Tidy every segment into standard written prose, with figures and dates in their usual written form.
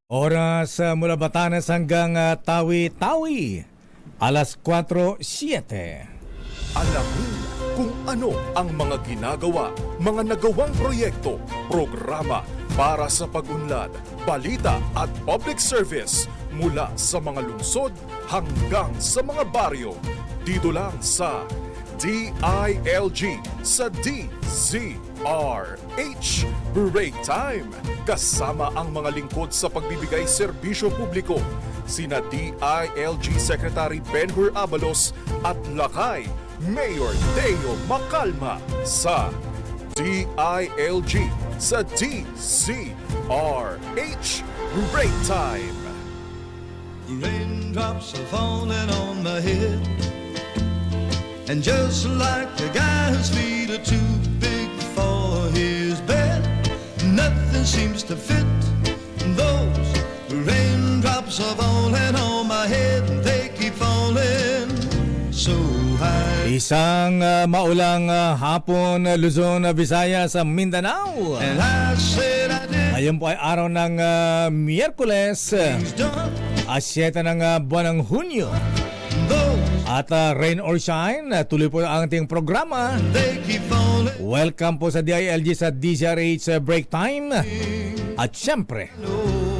Oras mula Batanes hanggang Tawi-Tawi, alas 4:07. Alamin kung ano ang mga ginagawa, mga nagawang proyekto, programa para sa pag-unlad, balita at public service mula sa mga lungsod hanggang sa mga baryo. Dito lang sa DILG sa DZRH BREAKTIME. Kasama ang mga lingkod sa pagbibigay serbisyo publiko, sina DILG Secretary Benhur Abalos at Lakay Mayor DEO MACALMA sa DILG sa DZRH BREAKTIME. Raindrops are falling on my head, and just like the guy whose feet are too big for his bed, nothing seems to fit. Those raindrops are falling on my head, and they keep falling so high. Isang maulang hapon, Luzon, Visayas, Mindanao. And I said I did. Ngayon po ay araw ng Miyerkules, Done. 7 ng buwan ng Hunyo. Those At rain or shine, tuloy po ang ating programa. they keep falling. Welcome po sa DILG sa DZRH Break Time. At syempre,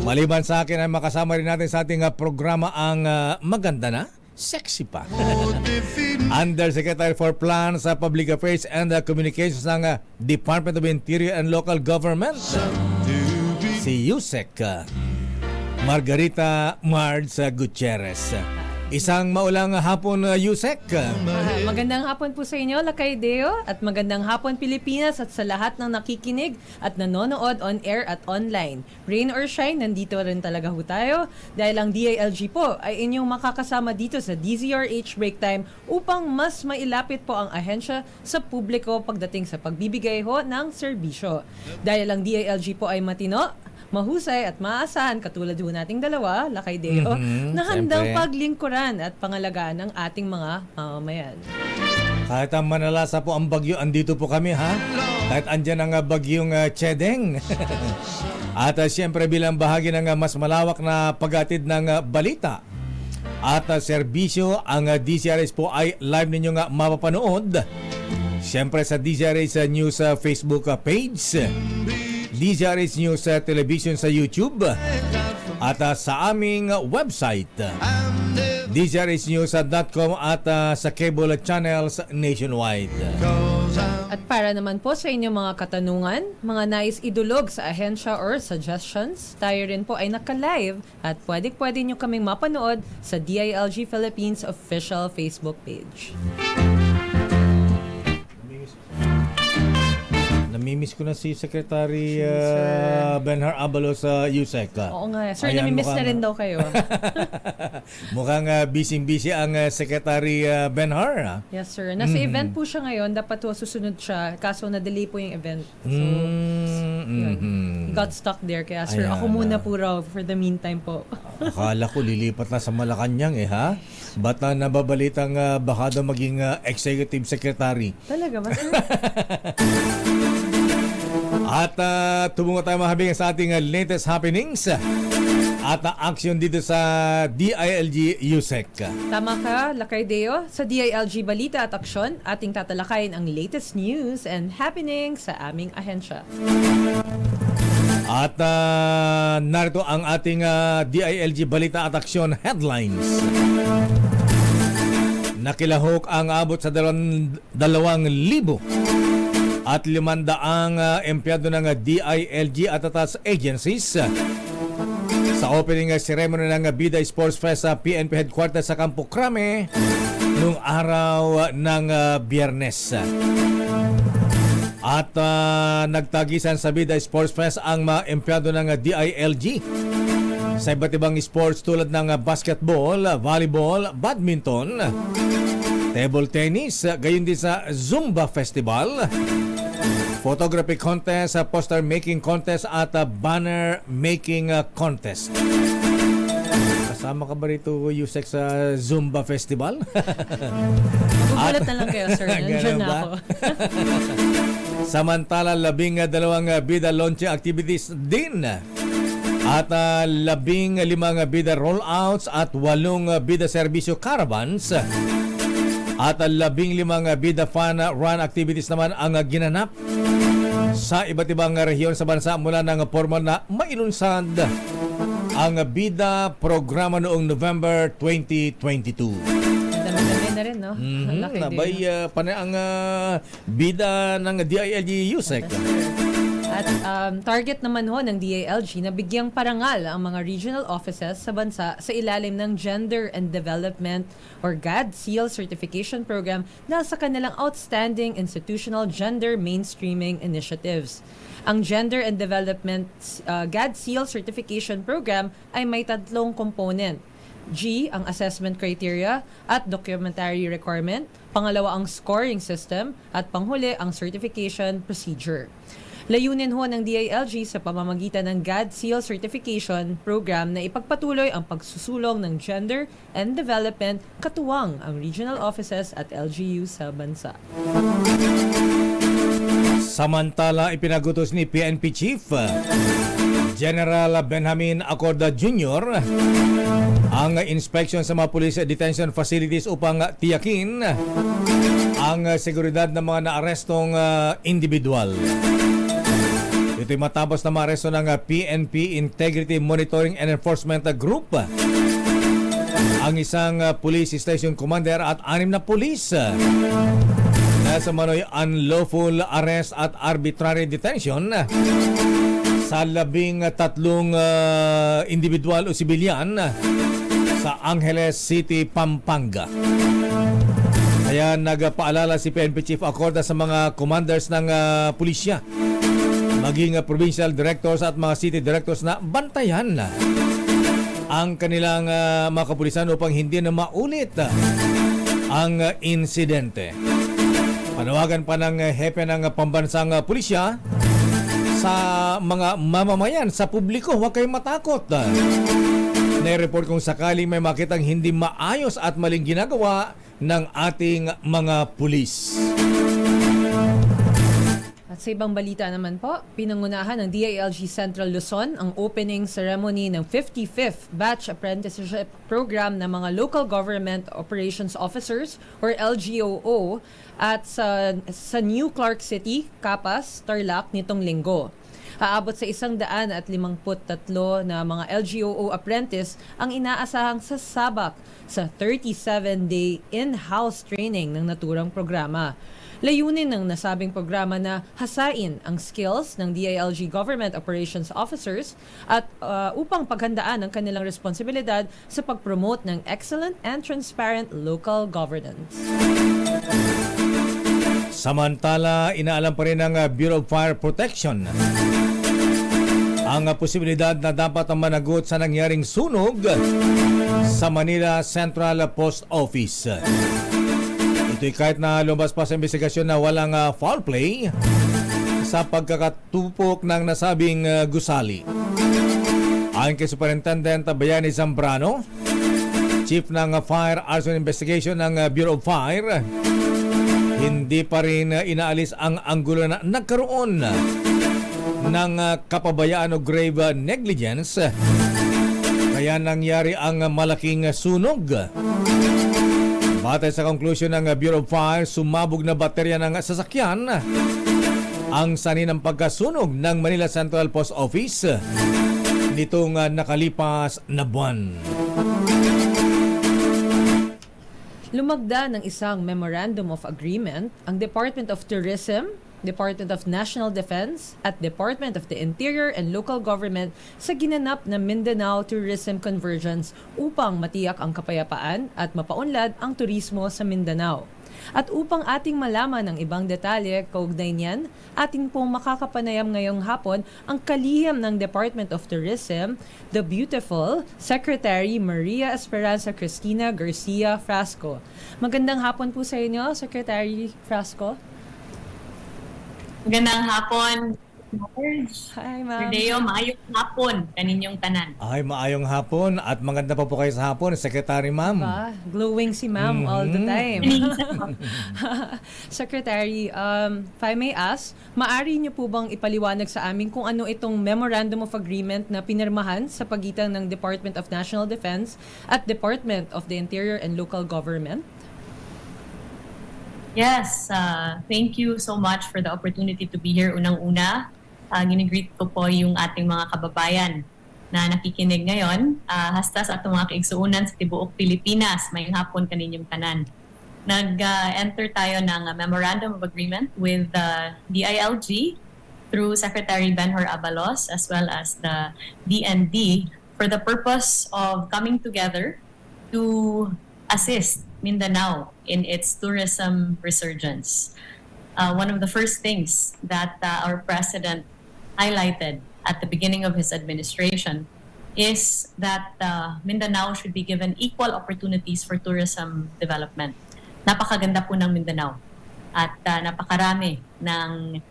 maliban sa akin ay makasama rin natin sa ating programa ang maganda na, sexy pa. Undersecretary for Plans, Public Affairs and Communications ng Department of Interior and Local Government, si USEC, Margarita Gutierrez. Isang maulang hapon, USEC. Magandang hapon po sa inyo, Lakay DEO, at magandang hapon Pilipinas at sa lahat ng nakikinig at nanonood on air at online. Rain or shine, nandito rin talaga ho tayo dahil ang DILG po ay inyong makakasama dito sa DZRH Breaktime upang mas mailapit po ang ahensya sa publiko pagdating sa pagbibigay ho ng serbisyo. Dahil ang DILG po ay matino, mahusay at maasahan katulad ho nating dalawa, Lakay DEO, na handang siyempre. paglingkuran at pangalagaan ng ating mga mamamayan. Kahit ang manalasa po ang bagyo, andito po kami, ha? Kahit andyan ang bagyong Chedeng. At siyempre bilang bahagi ng mas malawak na paghatid ng balita at serbisyo, ang DZRH po ay live ninyong mapapanood. Siyempre sa DZRH News Facebook page, DZRH News Television sa YouTube, at sa aming website DZRHnews.com at sa cable channels nationwide. At para naman po sa inyong mga katanungan, mga nais idulog sa ahensya or suggestions, tayo rin po ay naka-live at pwede nyo kaming mapanood sa DILG Philippines official Facebook page. Namimiss ko na si Secretary Benhur Abalos sa USEC. Oo nga, sir, Ayan, namimiss na mukhang- rin daw kayo. Mukhang busy ang Secretary Benhur. Yes, sir. Nasa event po siya ngayon, dapat po susunod siya, kaso na-delay po yung event. So, yun. He got stuck there, kaya sir, Ayan, ako muna po raw for the meantime po. Akala ko lilipat na sa Malacanang ha? Ba't na nababalitang baka daw maging executive secretary? Talaga ba, sir? At tumungo tayo mahabing sa ating latest happenings at action dito sa DILG USEC. Tama ka, Lakay DEO. Sa DILG Balita at Aksyon, ating tatalakayin ang latest news and happenings sa aming ahensya. At narito ang ating DILG Balita at Aksyon headlines. Nakilahok ang abot sa 2,000 at 500 empleyado ng DILG at atas agencies sa opening ceremony ng Bida Sports Fest sa PNP Headquarters sa Campo Crame noong araw ng Biyernes. At nagtagisan sa Bida Sports Fest ang mga empleyado ng DILG sa iba't ibang sports tulad ng basketball, volleyball, badminton, table tennis, gayon din sa Zumba Festival, photography contest, poster making contest at banner making contest. Kasama ka ba rito, USEC, sa Zumba Festival? Magugulat na lang kayo, sir. Nandiyan Ganun na ba? ako. Samantala, 12 bida launching activities din At 15 bida rollouts at 8 bida serbisyo caravans. At 15 bida fun run activities naman ang ginanap sa iba't ibang rehiyon sa bansa mula ng formal na mailunsad ang bida programa noong November 2022. Dami-dami na rin, no? Laki din. Nabay panay ang bida ng DILG USEC. At target naman ho ng DILG na bigyang parangal ang mga regional offices sa bansa sa ilalim ng Gender and Development or GAD Seal Certification Program dahil sa kanilang outstanding institutional gender mainstreaming initiatives. Ang Gender and Development GAD Seal Certification Program ay may 3 component. G, ang assessment criteria at documentary requirement. Pangalawa, ang scoring system. At panghuli, ang certification procedure. Layunin ho ng DILG sa pamamagitan ng GAD Seal Certification Program na ipagpatuloy ang pagsusulong ng gender and development katuwang ang regional offices at LGU sa bansa. Samantala, ipinagutos ni PNP Chief General Benjamin Acorda Jr. ang inspection sa mga police detention facilities upang tiyakin ang seguridad ng mga naarestong individual. Ito'y matapos na maaresto ng PNP Integrity Monitoring and Enforcement Group, ang isang police station commander at 6 na pulis na sa manoy unlawful arrest at arbitrary detention sa 13 individual o sibilyan sa Angeles City, Pampanga. Kaya nagpaalala si PNP Chief Acorda sa mga commanders ng pulisya, maging provincial directors at mga city directors na bantayan ang kanilang mga kapulisan upang hindi na maulit ang insidente. Panawagan pa ng hepe ng pambansang pulisya sa mga mamamayan, sa publiko, huwag kayong matakot. Na-report kung sakaling may makitang hindi maayos at maling ginagawa ng ating mga pulis. At sa ibang balita naman po, pinangunahan ng DILG Central Luzon ang opening ceremony ng 55th Batch Apprenticeship Program ng mga Local Government Operations Officers or LGOO at sa New Clark City, Capas, Tarlac nitong linggo. Aabot sa 153 na mga LGOO apprentice ang inaasahang sasabak sa 37-day in-house training ng naturang programa. Layunin ng nasabing programa na hasain ang skills ng DILG Government Operations Officers at upang paghandaan ang kanilang responsibilidad sa pag-promote ng excellent and transparent local governance. Samantala, inaalam pa rin ng Bureau of Fire Protection ang posibilidad na dapat managot sa nangyaring sunog sa Manila Central Post Office. Ito'y kahit na lumabas pa sa investigasyon na walang foul play sa pagkakatupok ng nasabing gusali. Ayon kay Superintendent Biyernes Zambrano, Chief ng Fire Arson Investigation ng Bureau of Fire, hindi pa rin inaalis ang anggulo na nagkaroon ng kapabayaan o grave negligence kaya nangyari ang malaking sunog. Batay sa conclusion ng Bureau of Fire, sumabog na baterya ng sasakyan ang sanhi ng pagkasunog ng Manila Central Post Office nitong nakalipas na buwan. Lumagda ng isang Memorandum of Agreement ang Department of Tourism, Department of National Defense at Department of the Interior and Local Government sa ginanap na Mindanao Tourism Convergence upang matiyak ang kapayapaan at mapaunlad ang turismo sa Mindanao. At upang ating malaman ang ibang detalye kaugnay niyan, ating pong makakapanayam ngayong hapon ang kalihim ng Department of Tourism, the beautiful Secretary Maria Esperanza Cristina Garcia Frasco. Magandang hapon po sa inyo, Secretary Frasco. Magandang hapon, Marge. Hi, Sir ma'am. Deo, maayong hapon kaninyong tanan. Ay, maayong hapon at maganda pa po kayo sa hapon, Secretary Ma'am. Glowing si ma'am all the time. Secretary, if I may ask, maari niyo po bang ipaliwanag sa amin kung ano itong Memorandum of Agreement na pinirmahan sa pagitan ng Department of National Defense at Department of the Interior and Local Government? Yes, thank you so much for the opportunity to be here. Unang-una, ginigreet ko po yung ating mga kababayan na nakikinig ngayon. Hasta sa atong mga kaigsuunan sa tibuok Pilipinas, may hapon kaninyong tanan. Nag-enter tayo ng Memorandum of Agreement with the DILG through Secretary Benhur Abalos as well as the DND for the purpose of coming together to assist Mindanao in its tourism resurgence. One of the first things that our president highlighted at the beginning of his administration is that Mindanao should be given equal opportunities for tourism development. Napakaganda po ng Mindanao at napakarami ng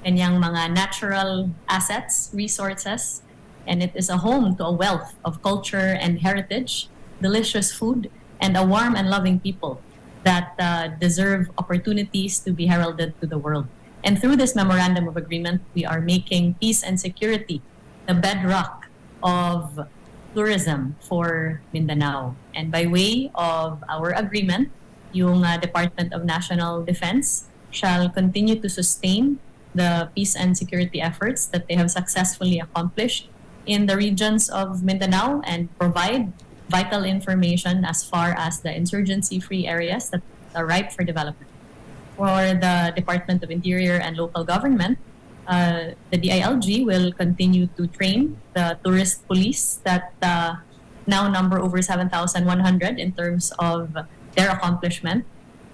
kanyang mga natural assets, resources, and it is a home to a wealth of culture and heritage, delicious food, and a warm and loving people that deserve opportunities to be heralded to the world. And through this Memorandum of Agreement, we are making peace and security the bedrock of tourism for Mindanao. And by way of our agreement, yung Department of National Defense shall continue to sustain the peace and security efforts that they have successfully accomplished in the regions of Mindanao and provide vital information as far as the insurgency-free areas that are ripe for development. For the Department of Interior and Local Government, the DILG will continue to train the tourist police that now number over 7,100 in terms of their accomplishment,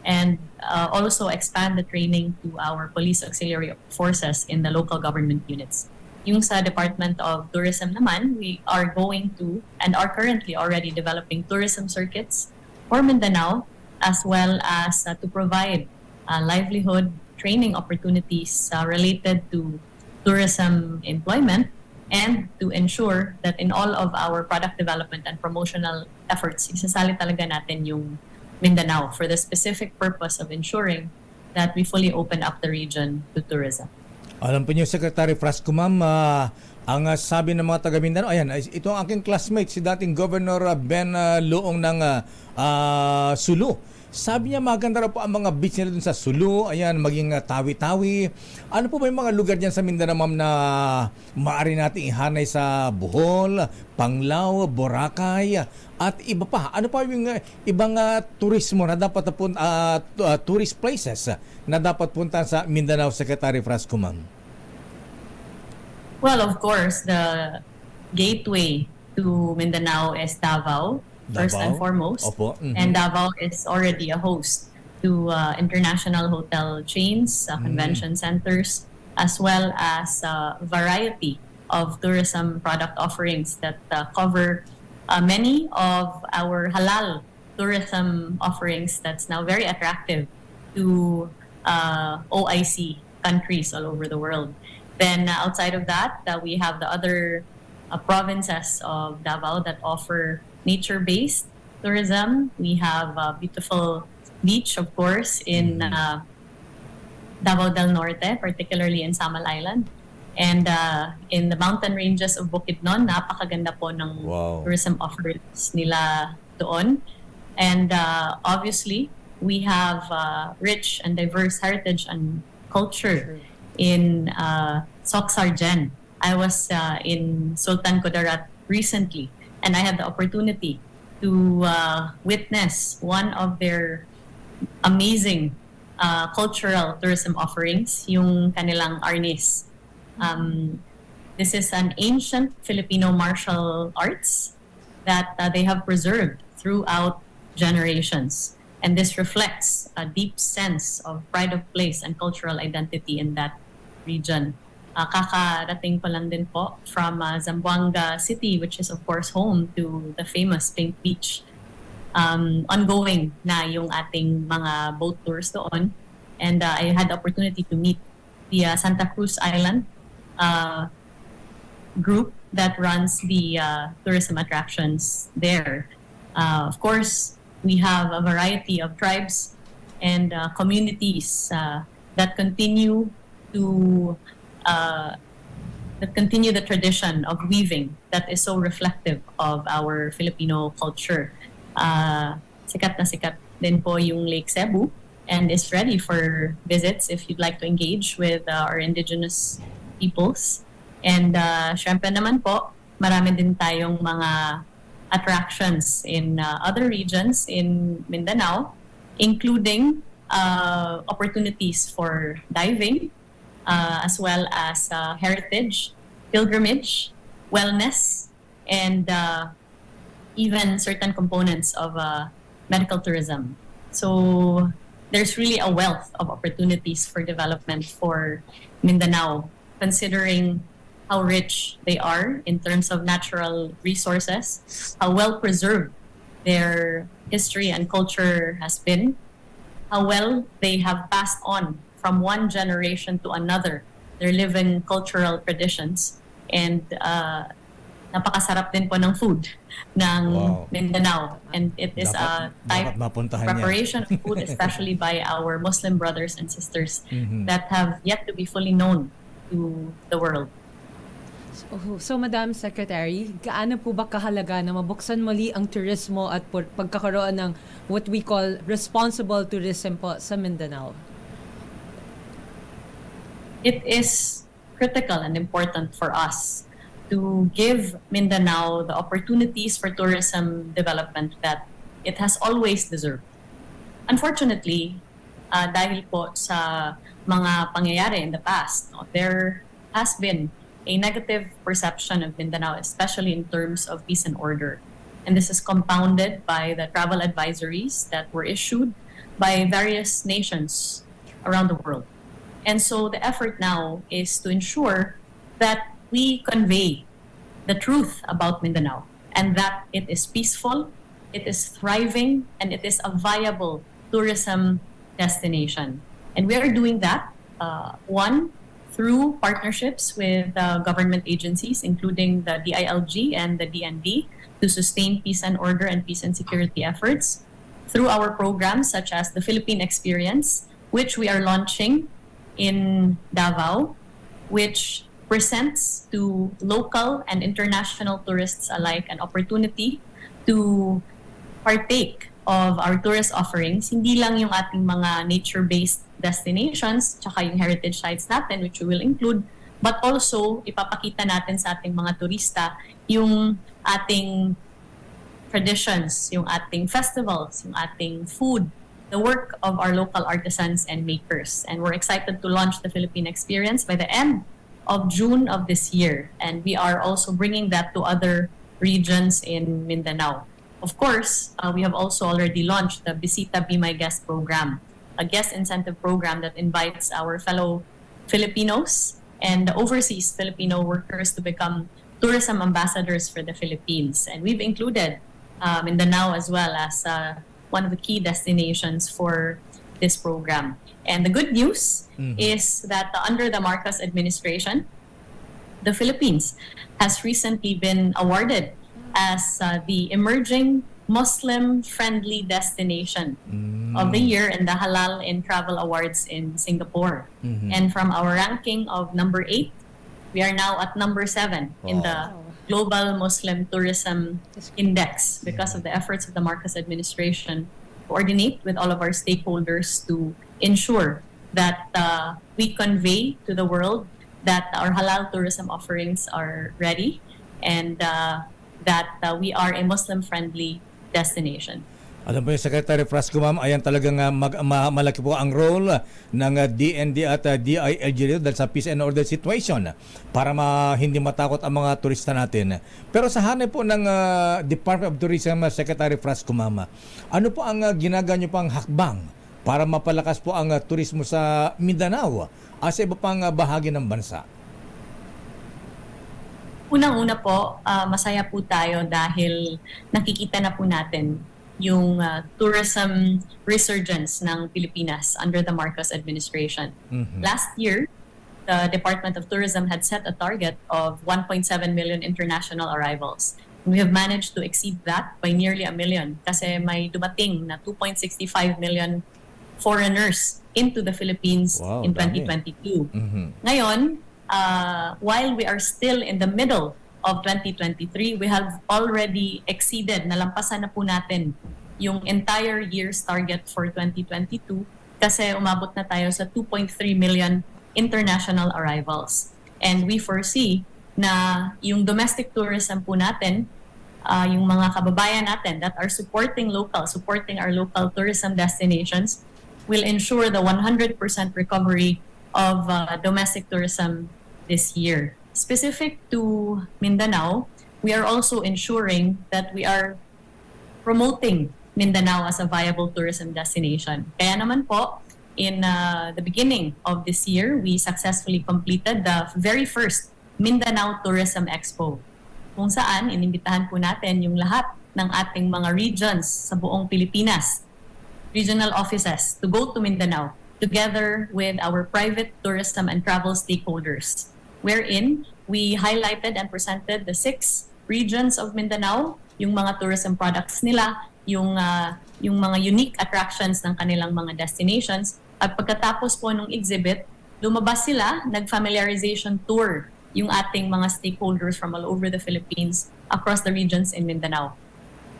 and also expand the training to our police auxiliary forces in the local government units. Yung sa Department of Tourism naman, we are going to and are currently already developing tourism circuits for Mindanao as well as to provide livelihood training opportunities related to tourism employment and to ensure that in all of our product development and promotional efforts, isasali talaga natin yung Mindanao for the specific purpose of ensuring that we fully open up the region to tourism. Alam po niyo, Secretary Frasco, ma'am, ang sabi ng mga taga Mindanao, ayan, ito ang aking classmate, si dating Governor Ben Loong ng Sulu. Sabi niya maganda raw po ang mga beach nila dun sa Sulu, ayan, maging Tawi-Tawi. Ano po ba yung mga lugar dyan sa Mindanao, ma'am, na maaari natin ihanay sa Bohol, Panglao, Boracay, at iba pa? Ano pa yung ibang turismo na dapat tourist places na dapat punta sa Mindanao, Secretary Frasco, ma'am? Well, of course, the gateway to Mindanao is Davao, first and foremost. Opo. Mm-hmm. And Davao is already a host to international hotel chains, convention centers, as well as a variety of tourism product offerings that cover many of our halal tourism offerings that's now very attractive to OIC countries all over the world. Then outside of that, we have the other provinces of Davao that offer nature-based tourism. We have a beautiful beach, of course, in Davao del Norte, particularly in Samal Island. And in the mountain ranges of Bukidnon, napakaganda po ng tourism offerings nila doon. And obviously, we have rich and diverse heritage and culture in Soksargen. I was in Sultan Kudarat recently, and I had the opportunity to witness one of their amazing cultural tourism offerings, yung kanilang arnis. This is an ancient Filipino martial arts that they have preserved throughout generations. And this reflects a deep sense of pride of place and cultural identity in that region. Kakarating ko lang din po from Zamboanga City, which is of course home to the famous Pink Beach. Ongoing na yung ating mga boat tours doon. And I had the opportunity to meet the Santa Cruz Island group that runs the tourism attractions there. Of course, we have a variety of tribes and communities that continue to the tradition of weaving that is so reflective of our Filipino culture. Sikat na sikat din po yung Lake Cebu and is ready for visits if you'd like to engage with our indigenous peoples. And syempre naman po, marami din tayong mga attractions in other regions in Mindanao, including opportunities for diving, as well as heritage, pilgrimage, wellness, and even certain components of medical tourism. So there's really a wealth of opportunities for development for Mindanao, considering how rich they are in terms of natural resources, how well preserved their history and culture has been, how well they have passed on from one generation to another their living cultural traditions, and napakasarap din po ng food ng Mindanao. And it is a type of preparation of food, especially by our Muslim brothers and sisters that have yet to be fully known to the world. So, Madam Secretary, gaano po ba kahalaga na mabuksan muli ang turismo at pagkakaroon ng what we call responsible tourism po sa Mindanao? It is critical and important for us to give Mindanao the opportunities for tourism development that it has always deserved. Unfortunately, dahil po sa mga pangyayari in the past, there has been a negative perception of Mindanao, especially in terms of peace and order. And this is compounded by the travel advisories that were issued by various nations around the world. And so the effort now is to ensure that we convey the truth about Mindanao and that it is peaceful, it is thriving, and it is a viable tourism destination. And we are doing that, one, through partnerships with government agencies, including the DILG and the DND, to sustain peace and order and peace and security efforts, through our programs such as the Philippine Experience, which we are launching in Davao, which presents to local and international tourists alike an opportunity to partake of our tourist offerings, hindi lang yung ating mga nature-based destinations, tsaka yung heritage sites natin, which we will include, but also ipapakita natin sa ating mga turista yung ating traditions, yung ating festivals, yung ating food, the work of our local artisans and makers. And we're excited to launch the Philippine Experience by the end of June of this year. And we are also bringing that to other regions in Mindanao. Of course, we have also already launched the Bisita Be My Guest program, a guest incentive program that invites our fellow Filipinos and overseas Filipino workers to become tourism ambassadors for the Philippines. And we've included Mindanao as well as one of the key destinations for this program. And the good news is that under the Marcos administration, the Philippines has recently been awarded as the emerging Muslim-friendly destination of the year in the Halal in Travel Awards in Singapore. And from our ranking of number 8, we are now at number 7 in the Global Muslim Tourism Index because of the efforts of the Marcos administration to coordinate with all of our stakeholders to ensure that we convey to the world that our halal tourism offerings are ready and that we are a Muslim-friendly destination. Alam po yung Secretary Frasco, ma'am, ayan talagang malaki po ang role ng DND at DILG dahil sa peace and order situation para hindi matakot ang mga turista natin. Pero sa hanay po ng Department of Tourism, Secretary Frasco, ma'am, ano po ang ginaganyo pang hakbang para mapalakas po ang turismo sa Mindanao at sa iba pang bahagi ng bansa? Unang-una po, masaya po tayo dahil nakikita na po natin yung tourism resurgence ng Pilipinas under the Marcos administration. Last year, the Department of Tourism had set a target of 1.7 million international arrivals. We have managed to exceed that by nearly 1 million kasi may dumating na 2.65 million foreigners into the Philippines Wow, in dami. 2022. Mhm. Ngayon, while we are still in the middle of 2023, we have already exceeded, nalampasan na po natin yung entire year's target for 2022 kasi umabot na tayo sa 2.3 million international arrivals. And we foresee na yung domestic tourism po natin, yung mga kababayan natin that are supporting our local tourism destinations will ensure the 100% recovery of domestic tourism this year. Specific to Mindanao, we are also ensuring that we are promoting Mindanao as a viable tourism destination. Kaya naman po, in the beginning of this year, we successfully completed the very first Mindanao Tourism Expo, kung saan inimbitahan po natin yung lahat ng ating mga regions sa buong Pilipinas, regional offices, to go to Mindanao together with our private tourism and travel stakeholders, wherein we highlighted and presented the 6 regions of Mindanao, yung mga tourism products nila, yung mga unique attractions ng kanilang mga destinations. At pagkatapos po ng exhibit, lumabas sila, nag-familiarization tour yung ating mga stakeholders from all over the Philippines across the regions in Mindanao.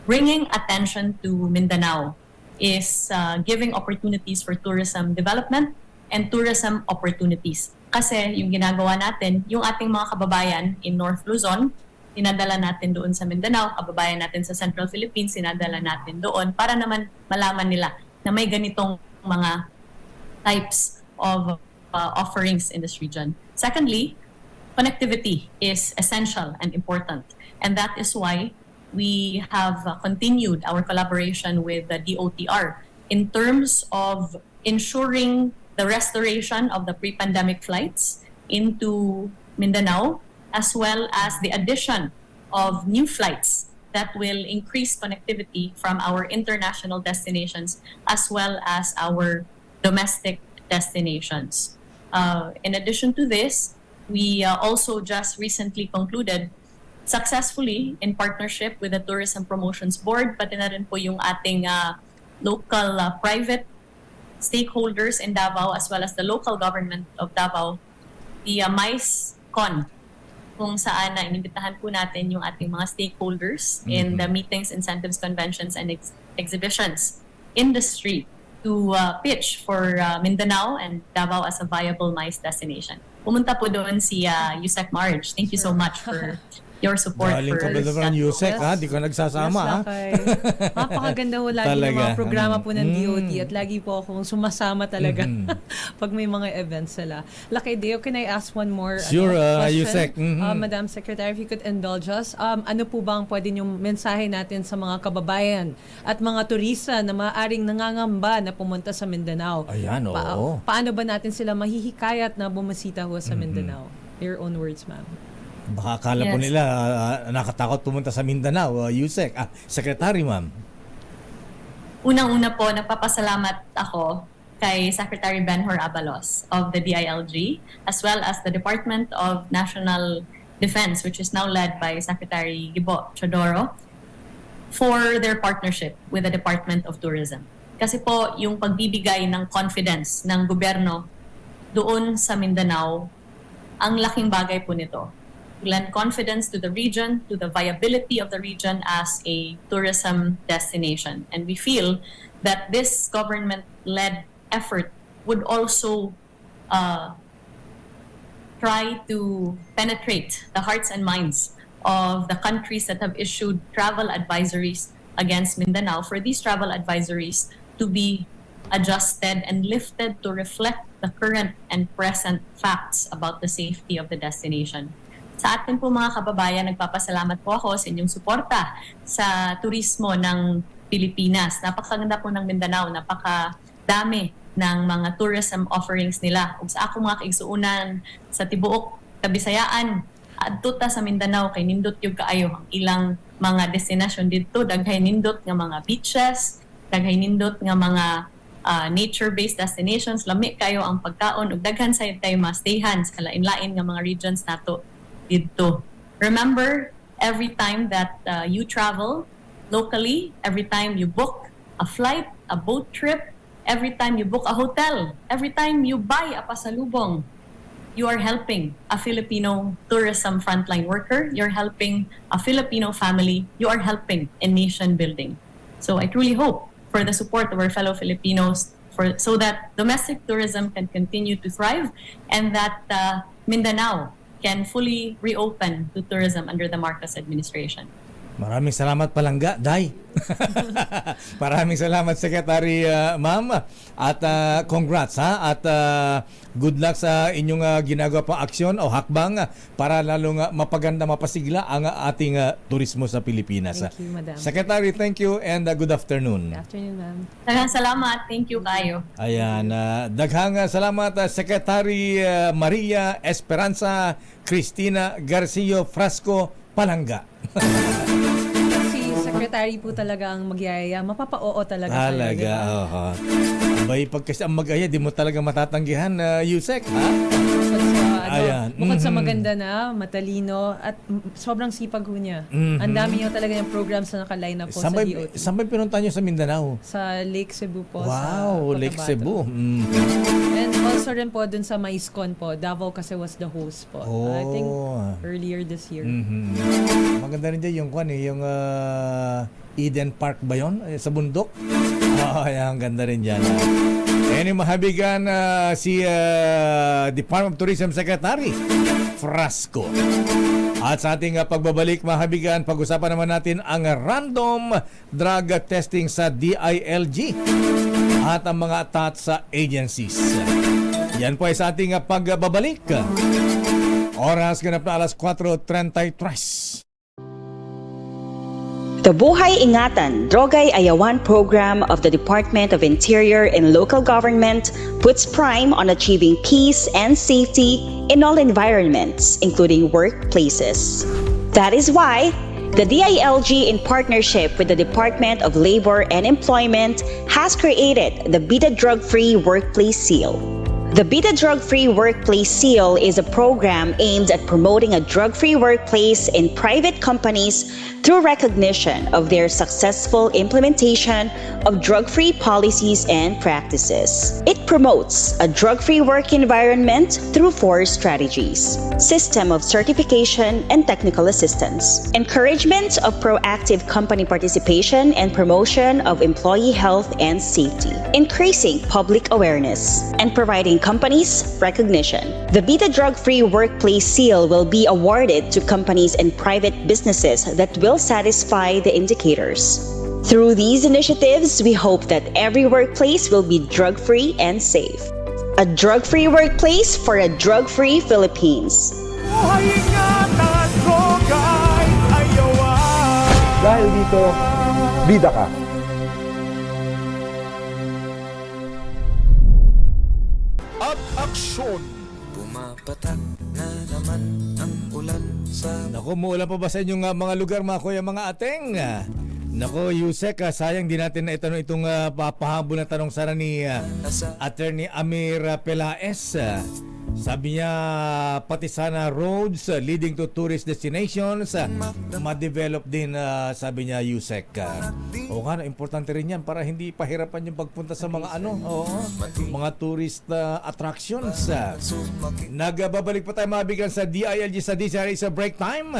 Bringing attention to Mindanao is giving opportunities for tourism development and tourism opportunities. Kasi yung ginagawa natin, yung ating mga kababayan in North Luzon, sinadala natin doon sa Mindanao, kababayan natin sa Central Philippines, sinadala natin doon para naman malaman nila na may ganitong mga types of offerings in this region. Secondly, connectivity is essential and important. And that is why we have continued our collaboration with the DOTR in terms of ensuring the restoration of the pre-pandemic flights into Mindanao, as well as the addition of new flights that will increase connectivity from our international destinations as well as our domestic destinations. In addition to this, we also just recently concluded successfully in partnership with the Tourism Promotions Board, pati na rin po yung ating local private stakeholders in Davao as well as the local government of Davao, the MICE-CON, kung saan na inimbitahan po natin yung ating mga stakeholders in the meetings, incentives, conventions, and exhibitions industry to pitch for Mindanao and Davao as a viable MICE destination. Pumunta po doon si USEC Marge. Thank you so much for your support. Galing for ka ba this naman, USEC, Yes. ha? Di ka nagsasama, ha? Lakay. Napakaganda ho lagi ng Talaga. mga programa po ng DOT at lagi po akong sumasama talaga pag may mga events sila. Lakay Deo, can I ask one more Sure, question? USEC. Madam Secretary, if you could indulge us, ano po ba ang pwede niyong mensahe natin sa mga kababayan at mga turista na maaaring nangangamba na pumunta sa Mindanao? Ayan, oo. Paano ba natin sila mahihikayat na bumisita ho sa Mindanao? Your own words, ma'am. Baka akala po Yes. nila nakatakot pumunta sa Mindanao, USEC. Secretary, ma'am. Unang-una po, nagpapasalamat ako kay Secretary Benhur Abalos of the DILG as well as the Department of National Defense, which is now led by Secretary Gibo Chodoro, for their partnership with the Department of Tourism. Kasi po, yung pagbibigay ng confidence ng gobyerno doon sa Mindanao, ang laking bagay po nito. Lend confidence to the region, to the viability of the region as a tourism destination. And we feel that this government-led effort would also try to penetrate the hearts and minds of the countries that have issued travel advisories against Mindanao, for these travel advisories to be adjusted and lifted to reflect the current and present facts about the safety of the destination. Sa atin po mga kababayan, nagpapasalamat po ako sa inyong suporta sa turismo ng Pilipinas. Napakaganda po ng Mindanao, napakadami ng mga tourism offerings nila. Ug sa ako mga kaigsuunan sa tibuok Kabisayaan, adto sa Mindanao kay nindot yung kaayo ang ilang mga destination dito, daghay nindot nga mga beaches, daghay nindot nga mga nature-based destinations, lami kayo ang pagkaon ug daghan sayod tayo ma-stayhan sa lain-lain nga mga regions nato didto. Remember, every time that you travel locally, every time you book a flight, a boat trip, every time you book a hotel, every time you buy a pasalubong, you are helping a Filipino tourism frontline worker, you're helping a Filipino family, you are helping in nation building. So I truly hope for the support of our fellow Filipinos so that domestic tourism can continue to thrive and that Mindanao can fully reopen to tourism under the Marcos administration. Maraming salamat Palangga, Day. Maraming salamat Secretary Ma'am at congrats at good luck sa inyong ginagawa pa aksyon o hakbang para lalong mapaganda, mapasigla ang ating turismo sa Pilipinas. Thank you, Madam. Secretary, thank you and good afternoon. Good afternoon, ma'am. Daghang salamat. Thank you kayo. Ayan, daghang salamat Secretary Maria Esperanza Cristina Garcia Frasco Palangga. Si Secretary po talaga ang magyaya. Mapapa-oo talaga. Talaga, oo. Abay, pagkas ang mag-aya, di mo talaga matatanggihan USEC, ha? Bukod sa maganda na, matalino, at sobrang sipag ho niya. Ang dami niyo talaga yung programs na naka-line up po sa DOT. Saan ba pinunta niyo sa Mindanao? Sa Lake Cebu po. Wow, sa Lake Cotabato. Cebu. And also rin po dun sa MAISCON po. Davao kasi was the host po. I think earlier this year. Maganda rin dyan yung yung Eden Park ba yun? Sa bundok? Ang ganda rin dyan. Anyway, mahabigan si Department of Tourism Secretary Frasco. At sa ating pagbabalik, mahabigan, pag-usapan naman natin ang random drug testing sa DILG at ang mga attached sa agencies. Yan po ay sa ating pagbabalik. Oras ganap na alas 4:33. The Buhay Ingatan, Drogay Ayawan program of the Department of Interior and Local Government puts prime on achieving peace and safety in all environments, including workplaces. That is why the DILG, in partnership with the Department of Labor and Employment, has created the Bida Drug-Free Workplace Seal. The Bida Drug-Free Workplace Seal is a program aimed at promoting a drug-free workplace in private companies through recognition of their successful implementation of drug-free policies and practices. It promotes a drug-free work environment through 4 strategies: system of certification and technical assistance, encouragement of proactive company participation and promotion of employee health and safety, increasing public awareness, and providing companies recognition. The Bida Drug-Free Workplace Seal will be awarded to companies and private businesses that will satisfy the indicators. Through these initiatives, we hope that every workplace will be drug-free and safe. A drug-free workplace for a drug-free Philippines. Dahil dito, bida ka. At aksyon! Pumapatak na naman ang ulan sa... Naku, muulan pa ba sa inyong mga lugar, mga kuya, mga ateng? Naku, USEC, sayang di natin na itanong itong papahabol na tanong sana ni Attorney Amir Pelaez. Sabi niya, pati sana roads leading to tourist destinations ma-develop din, sabi niya, USEC. O nga, importante rin yan para hindi pahirapan yung pagpunta sa mga mga tourist attractions. Nagbabalik pa tayo mabigan sa DILG sa DZRH Break Time.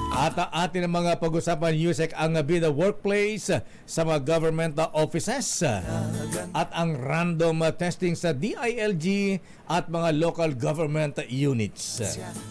At atin ang mga pag-usapan, USEC, ang Bida Workplace sa mga government offices at ang random testing sa DILG at mga local government units.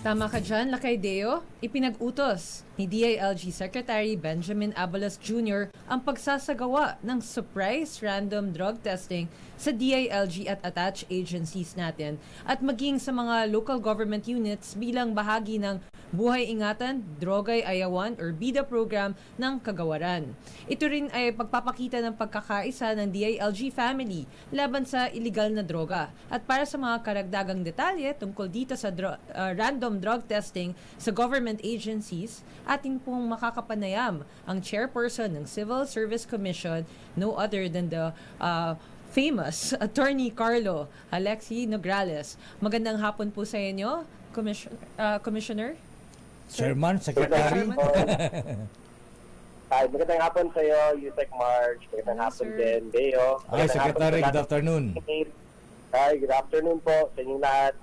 Tama ka dyan, Lakay DEO. Ipinag-utos ni DILG Secretary Benjamin Abalos Jr. ang pagsasagawa ng surprise random drug testing sa DILG at attached agencies natin at maging sa mga local government units bilang bahagi ng Buhay Ingatan, Drogay Ayawan or BIDA program ng Kagawaran. Ito rin ay pagpapakita ng pagkakaisa ng DILG family laban sa illegal na droga. At para sa mga karagdagang detalye tungkol dito sa random drug testing sa government agencies, atin pong makakapanayam ang chairperson ng Civil Service Commission, no other than the famous Attorney Carlo Alexi Nograles. Magandang hapon po sa inyo, Commissioner. Chairman, Secretary. Chairman. Hi, magandang hapon sa iyo, USEC March. Magandang Hello, hapon sir. din, DEO. Hi, Secretary. Good afternoon. Hi, good afternoon po sa inyong lahat.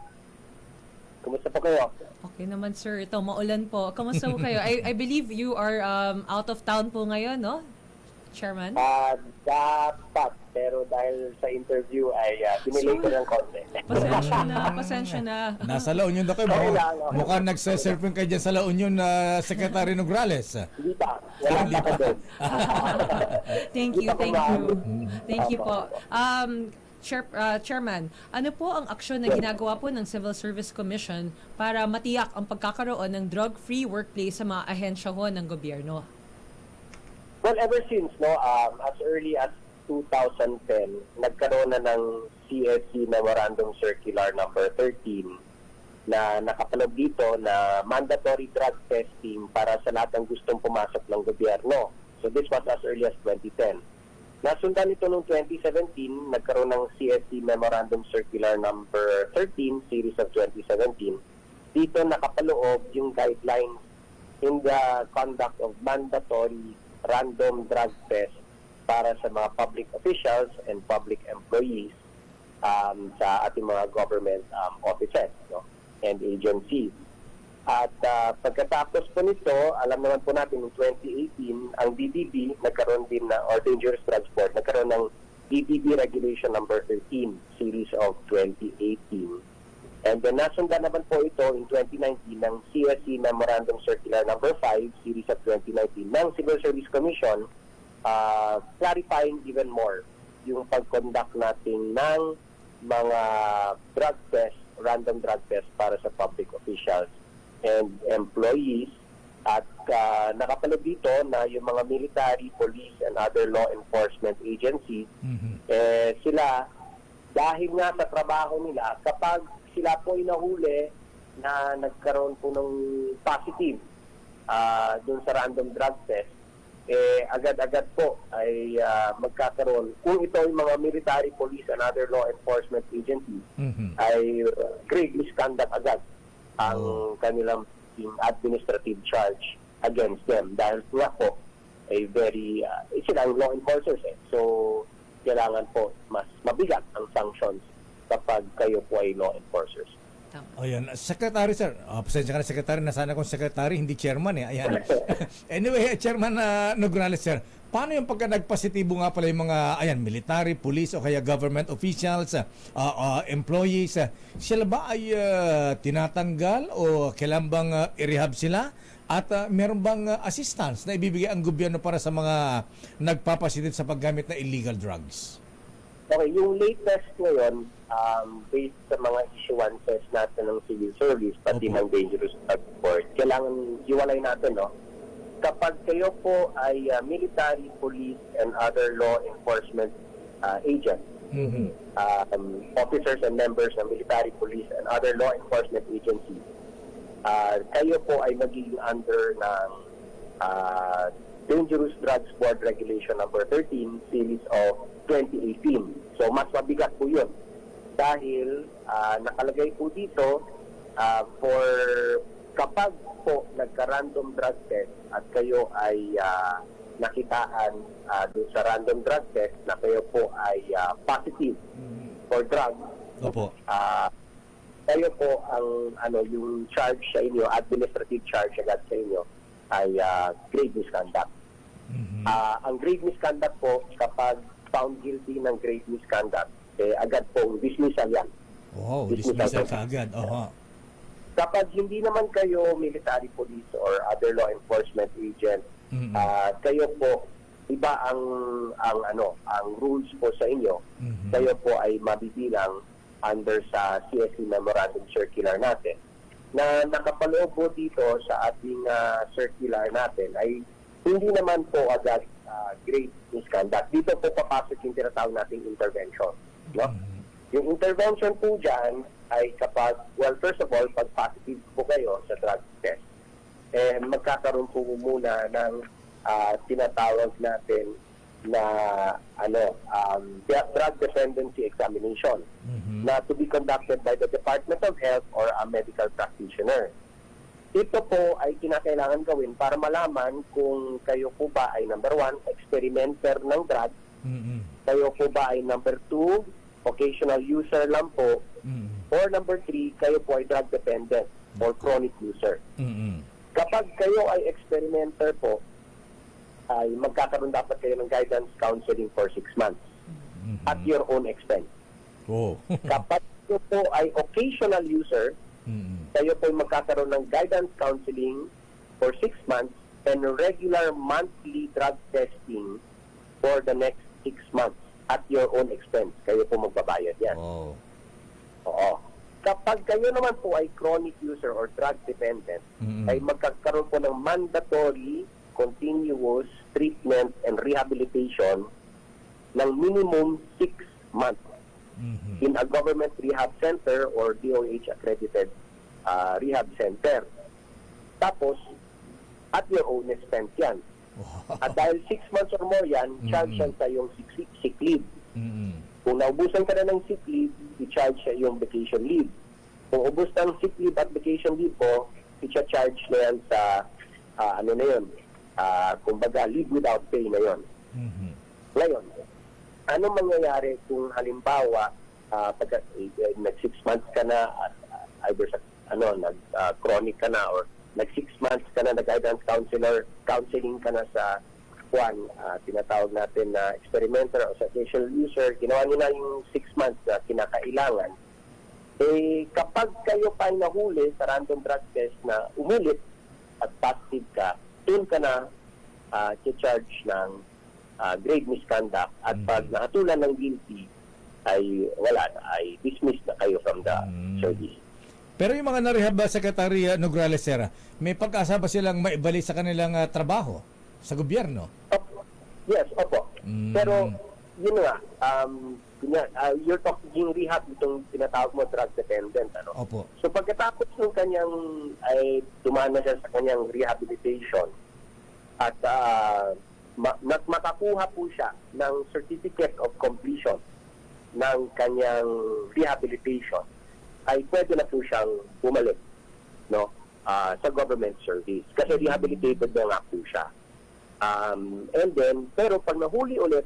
Kumusta po kayo? Okay naman, sir. Ito, maulan po. Kamusta po kayo? I believe you are out of town po ngayon, no? Chairman? Dapat, pero dahil sa interview ay pinilay ko ng konti. Pasensya na. Nasa La Union na kayo. Okay lang, okay. Mukhang nagsasurfing kayo dyan sa La Union, Secretary Nograles. Hindi pa. Wala pa doon. Thank you. Thank you po. Chairman, ano po ang aksyon na ginagawa po ng Civil Service Commission para matiyak ang pagkakaroon ng drug-free workplace sa mga ahensya ho ng gobyerno? Well, ever since, as early as 2010, nagkaroon na ng CSC Memorandum Circular number 13 na nakapaloob dito na mandatory drug testing para sa lahat ng gustong pumasok ng gobyerno. So this was as early as 2010. Nasundan ito noong 2017, nagkaroon ng CSC Memorandum Circular number 13, series of 2017. Dito nakapaloob yung guidelines in the conduct of mandatory random drug test para sa mga public officials and public employees sa ating mga government offices and agencies. At pagkatapos po nito, alam naman po natin, noong 2018, ang DDB nagkaroon din na, or Dangerous Drugs Board, nagkaroon ng DDB Regulation number 13, series of 2018. And then nasundan naman po ito in 2019 ng CSC Memorandum Circular number 5, series of 2019 ng Civil Service Commission, clarifying even more yung pag-conduct natin ng mga drug test, random drug test para sa public officials and employees. At nakapaloob dito na yung mga military, police, and other law enforcement agencies, sila, dahil nga sa trabaho nila, kapag sila po ay nahuli na nagkaroon po ng positive dun sa random drug test, agad-agad po ay magkakaroon. Kung ito ay mga military, police, and other law enforcement agencies, ay grave misconduct agad ang kanilang administrative charge against them. Dahil nga po, ay very, sila ang law enforcers. So, kailangan po mas mabigat ang sanctions kapag kayo po ay law enforcers. Ayan, Secretary, sir. Pasensya ka na, Secretary. Nasana kong Secretary, hindi Chairman eh. Ayan. Anyway, Chairman Nograles, sir. Paano yung pagka nagpositibo nga pala yung mga military, police o kaya government officials, employees, sila ba ay tinatanggal o kailan bang i-rehab sila? At meron bang assistance na ibibigay ang gobyerno para sa mga nagpapositive sa paggamit ng illegal drugs? Okay, yung latest ngayon, based sa mga issuances natin ng civil service, pati ng Dangerous Drug Board, kailangan iwalay natin, kapag kayo po ay military, police, and other law enforcement agents, officers and members ng military, police, and other law enforcement agencies, kayo po ay magiging under ng Dangerous Drugs Board Regulation number 13, series of 2018. So, mas mabigat po yun. Dahil nakalagay po dito for kapag po nagka-random drug test at kayo ay nakitaan doon sa random drug test na kayo po ay positive for drugs, kayo po ang yung charge sa inyo, administrative charge agad sa inyo ay grave misconduct. Ang grave misconduct po, kapag found guilty ng grave misconduct, agad po dismissal yan. Wow, dismissal ka agad. Kapag hindi naman kayo military, police, or other law enforcement agent, kayo po, iba ang rules po sa inyo, kayo po ay mabibilang under sa CSC Memorandum Circular natin. Na nakapaloob po dito sa ating circular natin ay hindi naman po agad grave misconduct. Dito po papasok yung tinatawag nating intervention. No? Yung intervention po dyan ay kapag, well, first of all, pag positive po kayo sa drug test, magkakaroon po muna ng tinatawag natin na drug dependency examination na to be conducted by the Department of Health or a medical practitioner. Ito po ay kinakailangan gawin para malaman kung kayo po ba ay number 1, experimenter ng drug, kayo po ba ay number 2, occasional user lang po, or number 3, kayo po ay drug dependent or chronic user. Kapag kayo ay experimenter po, ay magkakaroon dapat kayo ng guidance counseling for 6 months at your own expense. Kapag kayo po ay occasional user, kayo po ay magkakaroon ng guidance counseling for 6 months and regular monthly drug testing for the next 6 months at your own expense. Kayo po magbabayad yan. Oo. Kapag kayo naman po ay chronic user or drug dependent, ay magkakaroon po ng mandatory continuous treatment and rehabilitation ng minimum 6 months in a government rehab center or DOH accredited rehab center. Tapos, at your own expense yan. At dahil 6 months or more yan, charge yan sa yung sick leave. Kung naubusan ka na ng sick leave, i-charge siya yung vacation leave. Kung ubus ng sick leave at vacation leave po, i-charge na yan sa kumbaga leave without pay na yon. Ngayon, ano mangyayari kung halimbawa pagka nag 6 months ka na at either sa chronic ka na or nag 6 months ka na guidance counseling ka na sa tinatawag natin na experimenter o sa occasional user, ginawa nyo na yung 6 months na kinakailangan, kapag kayo pa ay nahuli sa random drug test na umulit at positive ka, doon ka na charge ng grave misconduct at pag nakatulan ng guilty ay wala na, ay dismiss na kayo from the service. Pero yung mga na-rehab Secretary Nograles, sir, may pag-asa ba silang maibalik sa kanilang trabaho sa gobyerno? Yes, opo. Pero yun nga, you're talking rehab, itong tinatawag mo drug dependent. Opo. So pagkatapos ng kanyang ay dumana siya sa kanyang rehabilitation at makakuha po siya ng certificate of completion ng kanyang rehabilitation, ay pwede na po siyang bumalik sa government service kasi rehabilitated na nga po siya. And then, pero pag nahuli ulit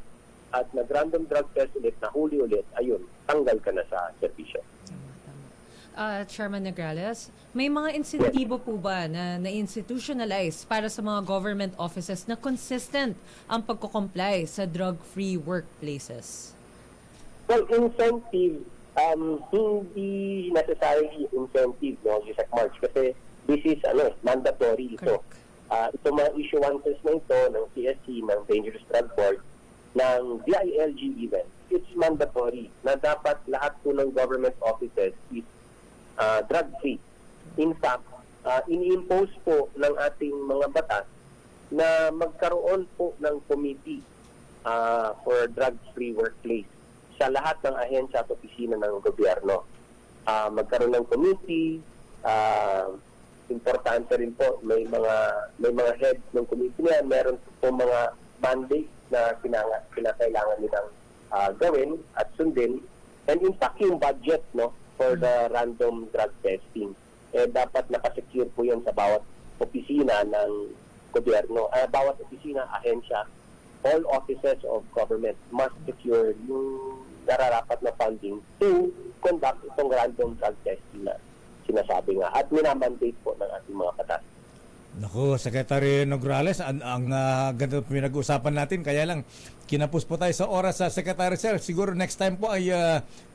at nag-random drug test ulit, nahuli ulit, ayun, tanggal ka na sa serbisyo. Chairman Nograles, may mga insentibo po ba na institutionalize para sa mga government offices na consistent ang pagko-comply sa drug-free workplaces? Well, incentive, hindi necessarily incentive, USEC March, kasi this is mandatory ito. Ito mga issuances na ito ng CSC, ng Dangerous Drug Board, ng DILG even, it's mandatory na dapat lahat po ng government offices is drug-free. In fact, ini-impose po ng ating mga batas na magkaroon po ng committee for drug-free workplace sa lahat ng ahensya at opisina ng gobyerno. Magkaroon ng committee, importante rin po, may mga heads ng committee na meron po mga mandate na kinakailangan nilang gawin at sundin. And in fact, yung budget for the random drug testing, dapat nakasecure po yan sa bawat opisina ng gobyerno, bawat opisina, ahensya, all offices of government must secure yung nararapat na funding to conduct itong random drug testing na sinasabi nga at minamandate po ng ating mga batas. Naku, Secretary Nograles, ang ganda po pinag-uusapan natin, kaya lang kinapos po tayo sa oras sa Secretary Sir. Siguro next time po ay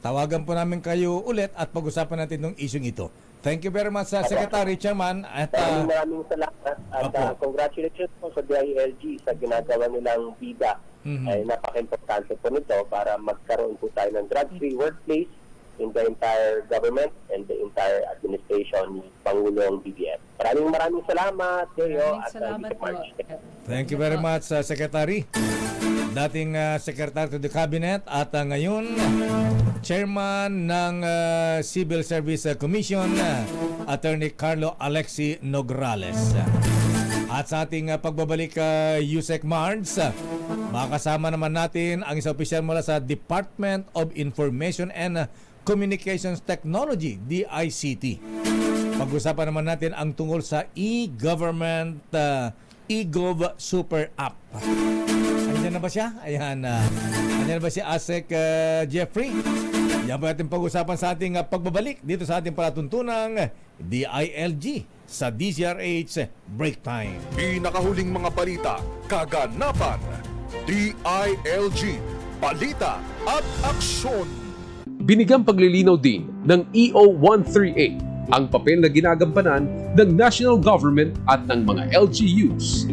tawagan po namin kayo ulit at pag-usapan natin ng isyong ito. Thank you very much, Secretary Chairman. At maraming salamat at congratulations po sa DILG sa ginagawa nilang bida. Ay napaka-importante po nito para magkaroon po tayo ng drug-free workplace in the entire government and the entire administration ni Pangulong BBM. Maraming salamat, DEO, at March. Thank you very much, Secretary. Dating Secretary to the Cabinet at ngayon Chairman ng Civil Service Commission, Attorney Carlo Alexi Nograles. At At sa ating pagbabalik USEC March, makasama naman natin ang isang opisyal mula sa Department of Information and Communications Technology, DICT. Pag-usapan naman natin ang tungkol sa e-government e-gov super app. Andiyan na ba siya? Ayan. Andiyan na ba si ASEC Jeffrey? Yan po natin pag-usapan sa ating pagbabalik dito sa ating palatuntunang DILG sa DZRH Breaktime. Pinakahuling mga balita, kaganapan, DILG, balita at aksyon. Binigyang paglilinaw din ng EO 138 ang papel na ginagampanan ng national government at ng mga LGUs.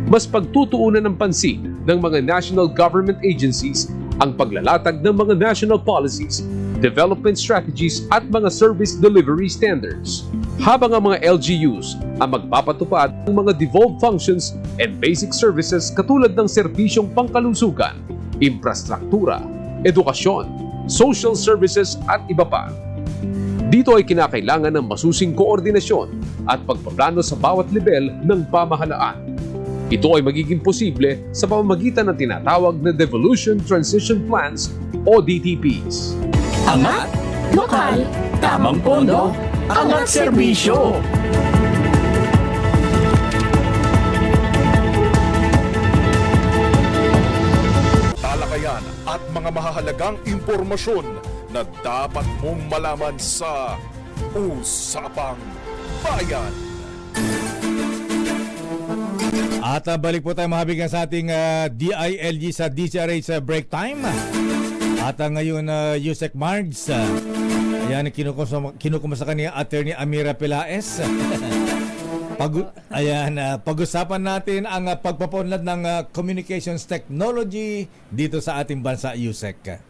Mas pagtutuunan ng pansin ng mga national government agencies ang paglalatag ng mga national policies, development strategies at mga service delivery standards. Habang ang mga LGUs ang magpapatupad ng mga devolved functions and basic services katulad ng serbisyong pangkalusugan, infrastruktura, edukasyon, social services at iba pa. Dito ay kinakailangan ng masusing koordinasyon at pagpaplano sa bawat level ng pamahalaan. Ito ay magiging posible sa pamamagitan ng tinatawag na Devolution Transition Plans o DTPs. Angat, lokal, tamang pondo, angat serbisyo. Talakayan at mga mahahalagang impormasyon na dapat mong malaman sa Usapang Bayan. At balik po tayo mahabigan sa ating DILG sa DZRH Breaktime. At ngayon USEC March. Ayan, kinukuma sa kanya Attorney Amira Pelaez. Pag-usapan natin ang pagpapaunlad ng communications technology dito sa ating bansa, USEC.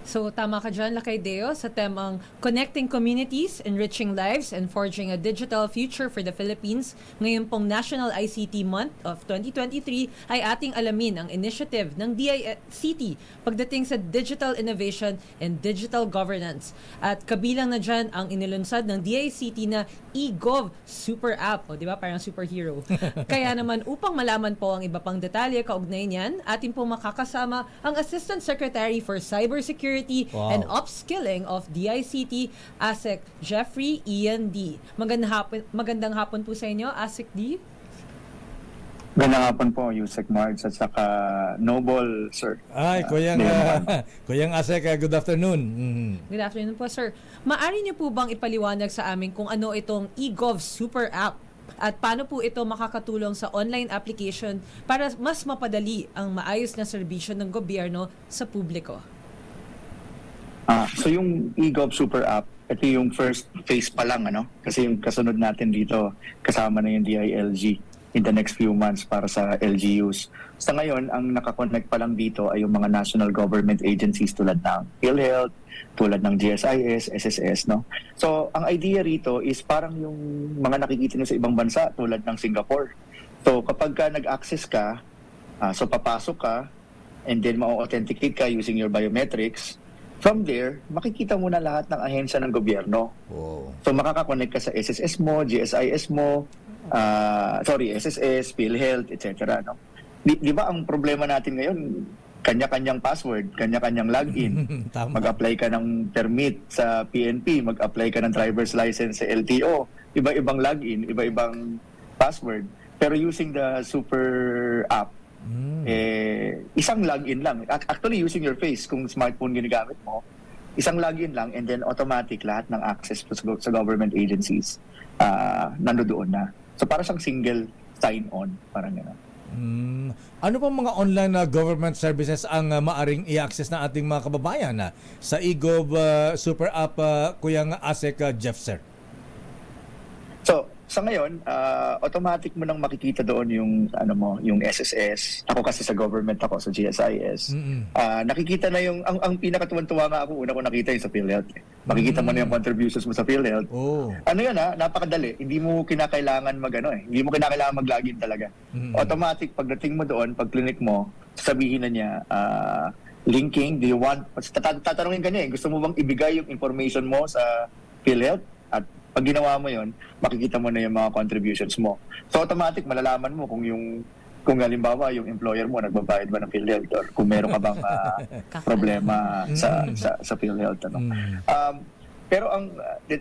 So tama ka dyan, Lakay Deo, sa temang Connecting Communities, Enriching Lives, and Forging a Digital Future for the Philippines. Ngayon pong National ICT Month of 2023 ay ating alamin ang initiative ng DICT pagdating sa digital innovation and digital governance. At kabilang na dyan ang inilunsad ng DICT na e-gov super app. O di ba, parang superhero. Kaya naman upang malaman po ang iba pang detalye kaugnay niyan, atin po makakasama ang Assistant Secretary for Cybersecurity and Upskilling of DICT, ASEC Jeffrey Ian D. Magandang hapon po sa inyo, ASEC D. Magandang hapon po, USEC March at saka Noble, sir. Ay, Kuyang ASEC, good afternoon. Good afternoon po, sir. Maari niyo po bang ipaliwanag sa amin kung ano itong e-gov super app? At paano po ito makakatulong sa online application para mas mapadali ang maayos na serbisyo ng gobyerno sa publiko? So yung eGov Super App, ito yung first phase pa lang, ano? Kasi yung kasunod natin dito, kasama na yung DILG in the next few months para sa LGUs. Sa ngayon, ang nakakonect pa lang dito ay yung mga national government agencies tulad ng PhilHealth, tulad ng GSIS, SSS, no? So, ang idea rito is parang yung mga nakikita nyo sa ibang bansa tulad ng Singapore. So, kapag ka nag-access ka, so papasok ka, and then ma-authenticate ka using your biometrics. From there, makikita mo na lahat ng ahensya ng gobyerno. Wow. So makakakonect ka sa SSS mo, GSIS mo, SSS, PhilHealth, etc. No? Di ba ang problema natin ngayon, kanya-kanyang password, kanya-kanyang login. Mag-apply ka ng permit sa PNP, mag-apply ka ng driver's license sa LTO, iba-ibang login, iba-ibang password. Pero using the super app, isang login lang. Actually, using your face, kung smartphone ginagamit mo, isang login lang and then automatic lahat ng access sa government agencies nandoon na. So para siyang single sign-on, parang gano'n. Ano pang mga online na government services ang maaring i-access na ating mga kababayan sa eGov Super App, Kuyang ASEC Jeff, sir? So, sa ngayon, automatic mo nang makikita doon yung yung SSS. Ako kasi sa government ako sa GSIS. Nakikita na yung ang pinakatuwan-tuwa nga ako una ko nakita yung sa PhilHealth. Makikita mo na yung contributions mo sa PhilHealth. Ano yan napakadali. Hindi mo kinakailangan hindi mo kinakailangan mag-login talaga. Automatic pagdating mo doon, pag clinic mo, sabihin na niya linking, do you want tatanungin ka niya gusto mo bang ibigay yung information mo sa PhilHealth at Pag ginawa mo yon, makikita mo na yung mga contributions mo. So automatic, malalaman mo kung halimbawa yung employer mo nagbabayad ba ng PhilHealth or kung meron ka bang problema sa PhilHealth. Ano? Pero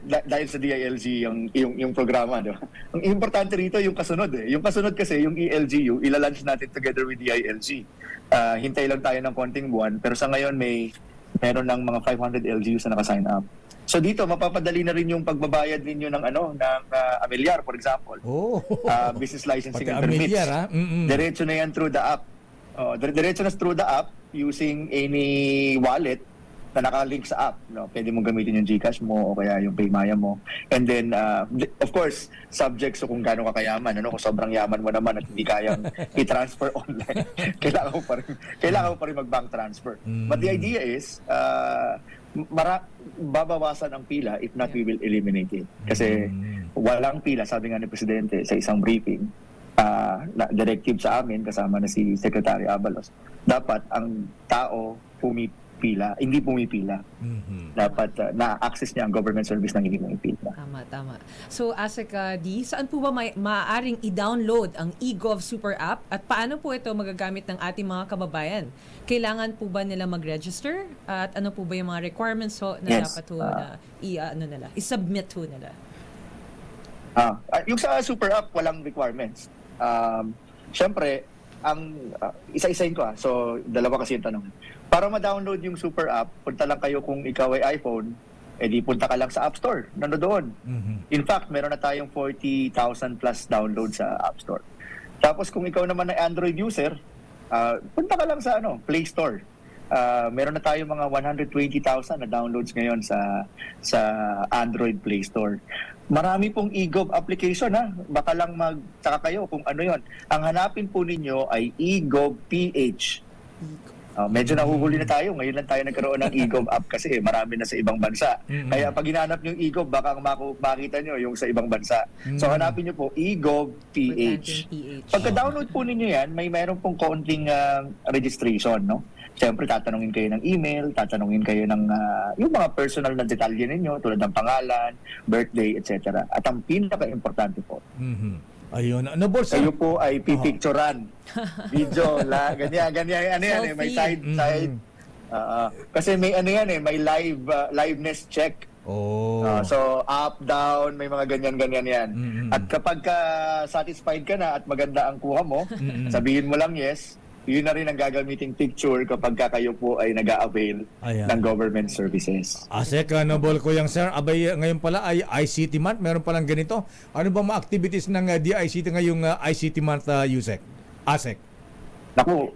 dahil sa DILG yung programa, di ba? Ang importante rito yung kasunod eh. Yung kasunod kasi yung ELGU, ilalunch natin together with DILG. Hintay lang tayo ng konting buwan, pero sa ngayon meron ng mga 500 LGUs na naka-sign up. So dito mapapadali na rin yung pagbabayad ninyo ng amilyar, for example. Business licensing and permits. Diretso na yan through the app. Diretso na through the app using any wallet na nakalink sa app. No? Pwede mong gamitin yung GCash mo o kaya yung Paymaya mo. And then, of course, subject so kung gaano ka kayaman. Kung sobrang yaman mo naman at hindi kayang i-transfer online, kailangan mo pa rin mag-bank transfer. But the idea is, babawasan ang pila, if not, we will eliminate it. Kasi walang pila, sabi nga ni Presidente sa isang briefing, directive sa amin, kasama na si Secretary Abalos, dapat ang tao hindi pumipila. Dapat na-access niya ang government service nang hindi pumipila. Tama. So, ASEC D, saan po ba maaaring i-download ang eGov Super App at paano po ito magagamit ng ating mga kababayan? Kailangan po ba nila mag-register? At ano po ba yung mga requirements na dapat na i-submit nila? Yung sa Super App, walang requirements. Siyempre, isa-isahin ko So, dalawa kasi yung tanong. Para ma-download yung Super App, punta lang kayo kung ikaw ay iPhone, di punta ka lang sa App Store. Nandoon. In fact, meron na tayong 40,000 plus download sa App Store. Tapos kung ikaw naman ay Android user, punta ka lang sa Play Store. Meron na tayong mga 120,000 na downloads ngayon sa Android Play Store. Marami pong eGov application Baka lang magtaka kayo kung ano yon. Ang hanapin po ninyo ay eGov PH. Medyo nahuhuli na tayo. Ngayon lang tayo nagkaroon ng eGov app kasi marami na sa ibang bansa. Kaya pag hinanap nyo yung eGov, baka makita nyo yung sa ibang bansa. So hanapin nyo po eGov PH. Pagka-download po ninyo yan, mayroon pong kaunting registration. Siyempre, tatanungin kayo ng email, tatanungin kayo ng yung mga personal na detalye ninyo tulad ng pangalan, birthday, etc. At ang pinaka-importante po, ayun. Ano, boss? kayo po ay pipicturan. Video, ganyan. May side. Kasi may may liveness check. So, up, down, may mga ganyan yan. At kapag satisfied ka na at maganda ang kuha mo, sabihin mo lang yes, yun na rin ang gagamiting picture kapag kayo po ay nag-a-avail ng government services. ASEC, Noble ko yung sir, ngayon pala ay ICT month, meron palang ganito. Ano ba mga activities ng DICT ngayong ICT month, USEC? ASEC? Naku,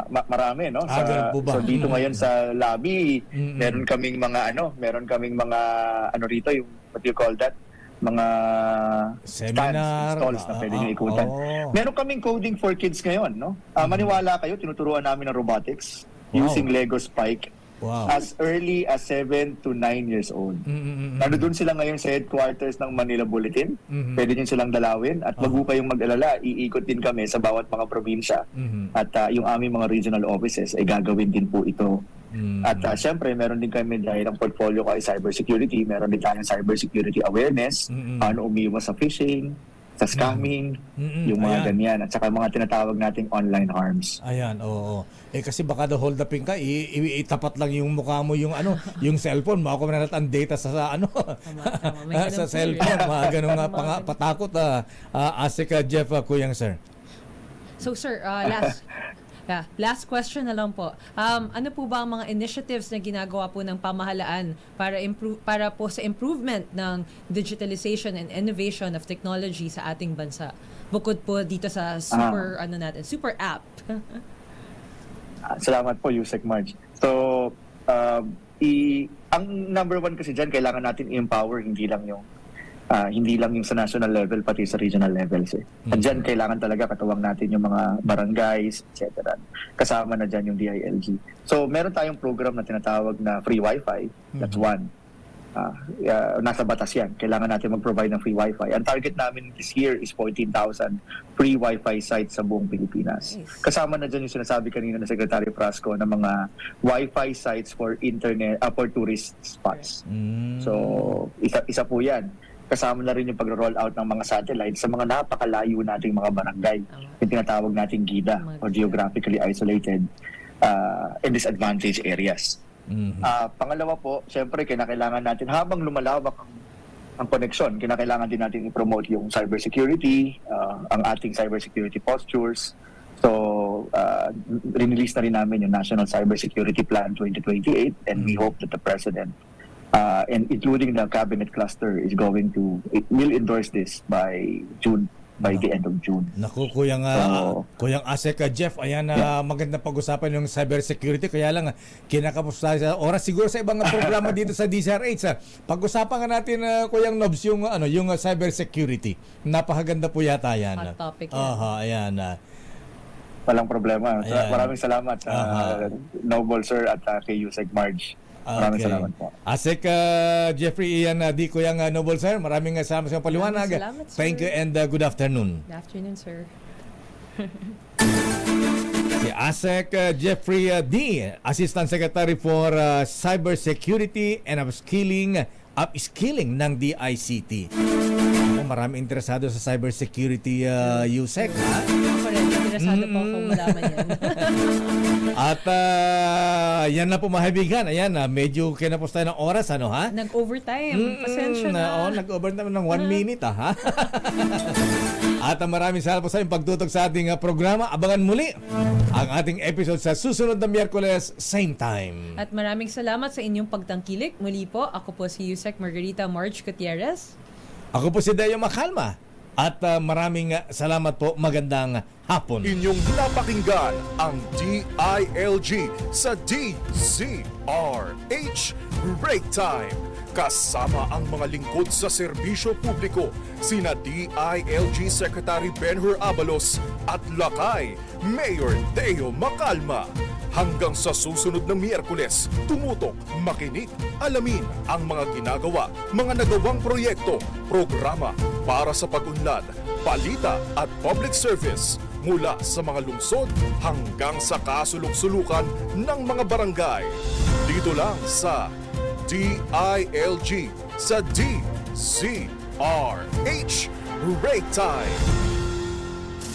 marami, no? So dito ngayon sa lobby, meron kaming mga rito, yung what do you call that? Mga seminar, stalls na pwede nyo ikutan. Meron kaming coding for kids ngayon, no? Maniwala kayo, tinuturuan namin ng robotics using Lego Spike as early as 7 to 9 years old. Nandun sila ngayon sa headquarters ng Manila Bulletin. Pwede nyo silang dalawin at wag kayong mag-alala, iikot din kami sa bawat mga probinsya. At yung aming mga regional offices ay gagawin din po ito. At syempre, meron din kami dahil ang portfolio ko ay cybersecurity. Meron din tayong cybersecurity awareness, paano umiwas sa phishing, sa scamming, yung mga ganyan. At saka mga tinatawag nating online harms. Ayan, oo. Kasi baka daw hold upin ka, itapat lang yung mukha mo yung yung cellphone, makuha na ang data sa sa cellphone. Mga ganun nga patakot. ASEC Jeff Kuyang, sir. So, sir, last question na lang po. Ano po ba ang mga initiatives na ginagawa po ng pamahalaan para po sa improvement ng digitalization and innovation of technology sa ating bansa? Bukod po dito sa super app. Salamat po, USEC Marge. So, ang number one kasi dyan, kailangan natin i-empower hindi lang yung sa national level, pati sa regional levels. At dyan, kailangan talaga katuwang natin yung mga barangays, etc. Kasama na dyan yung DILG. So, meron tayong program na tinatawag na free Wi-Fi. That's one. Nasa batas yan. Kailangan natin mag-provide ng free Wi-Fi. Ang target namin this year is 14,000 free Wi-Fi sites sa buong Pilipinas. Kasama na dyan yung sinasabi kanina ng Secretary Frasco na mga Wi-Fi sites for internet, for tourist spots. So, isa po yan. kasama na rin yung pag-roll out ng mga satellites sa mga napakalayo nating mga barangay. Yung tinatawag nating GIDA o geographically isolated and disadvantaged areas. Pangalawa po, syempre kinakailangan natin habang lumalawak ang koneksyon, kinakailangan din natin i-promote yung cybersecurity, ang ating cybersecurity postures. So, release na rin namin yung National Cybersecurity Plan 2028 and we hope that the President and including the cabinet cluster will endorse this by the end of June. Naku, Kuyang Asek Jeff, ayan maganda pag-usapan yung cybersecurity. Kaya lang, kinakapos tayo sa oras. Siguro sa ibang programa dito sa DZRH. Pag-usapan nga natin, Kuyang Nobs, yung cybersecurity. Napakaganda po yata yan. Hot topic yan. Ayan. Walang problema. Ayan. Maraming salamat sa Noble Sir at kay USEC Marge. Maraming salamat po. Asek Jeffrey, iyan di ko yung Noble Sir. Maraming salamat sa paliwanag. Salamat, sir. Thank you and good afternoon. Good afternoon, sir. Si Asek Jeffrey D, Assistant Secretary for Cybersecurity and Upskilling ng DICT. Marami interesado sa cybersecurity USEC, ha? Ako rin, interesado po akong malaman yan. At yan na po mga kaibigan. Ayan, medyo kinapos tayo ng oras, ano ha? Nag-overtime. Pasensya na. Nag-overtime ng 1 minute, ha? At maraming salamat po sa inyong pagtutok sa ating programa. Abangan muli ang ating episode sa susunod na Miyerkules, same time. At maraming salamat sa inyong pagtangkilik. Muli po, ako po si USEC Margarita Marge Gutierrez. Ako po si DEO MACALMA. At maraming salamat po. Magandang hapon. Inyong napakinggan ang DILG sa DZRH BREAKTIME. Kasama ang mga lingkod sa serbisyo publiko, sina DILG Secretary Benhur Abalos at Lakay, Mayor DEO MACALMA. Hanggang sa susunod na Miyerkules, tumutok, makinig, alamin ang mga ginagawa, mga nagawang proyekto, programa para sa pag-unlad, balita at public service mula sa mga lungsod hanggang sa kasulok-sulukan ng mga barangay. Dito lang sa DILG sa DZRH BREAKTIME.